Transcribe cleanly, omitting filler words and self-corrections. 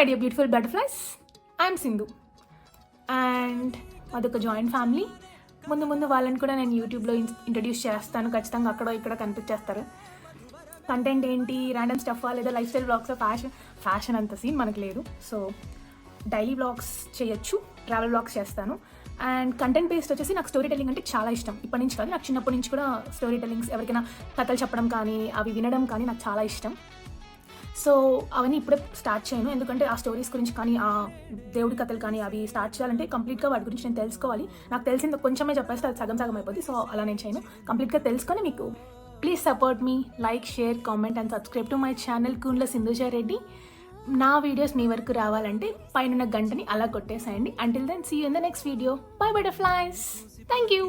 My dear beautiful butterflies, I'm Sindhu and మాదొక joint family. ముందు ముందు వాళ్ళని కూడా నేను యూట్యూబ్లో ఇంట్రడ్యూస్ చేస్తాను, ఖచ్చితంగా అక్కడ ఇక్కడ కనిపించేస్తారు. కంటెంట్ ఏంటి, ర్యాండమ్ స్టఫ్ లేదా లైఫ్ స్టైల్ బ్లాగ్స్, ఫ్యాషన్ అంత సీన్ మనకు లేదు. సో డైలీ బ్లాగ్స్ చేయొచ్చు, ట్రావెల్ బ్లాగ్స్ చేస్తాను. అండ్ కంటెంట్ బేస్డ్ వచ్చేసి నాకు స్టోరీ టెల్లింగ్ అంటే చాలా ఇష్టం. ఇప్పటి నుంచి కాదు, నాకు చిన్నప్పటి నుంచి కూడా స్టోరీ టెల్లింగ్స్, ఎవరికైనా కథలు చెప్పడం కానీ అవి వినడం కానీ నాకు చాలా ఇష్టం. సో అవన్నీ ఇప్పుడే స్టార్ట్ చేయను, ఎందుకంటే ఆ స్టోరీస్ గురించి కానీ ఆ దేవుడి కథలు కానీ అవి స్టార్ట్ చేయాలంటే కంప్లీట్గా వాటి గురించి నేను తెలుసుకోవాలి. నాకు తెలిసింది కొంచెమే చెప్పేస్తే అది సగం అయిపోద్ది. సో అలా నేను చేయను, కంప్లీట్గా తెలుసుకొని మీకు please support me, like, share, comment and subscribe to my channel Koonla Sindhuja Reddy. నా వీడియోస్ మీ వరకు రావాలంటే పైన గంటని అలా కొట్టేసేయండి. Until then see you in the next video. Bye butterflies, thank you.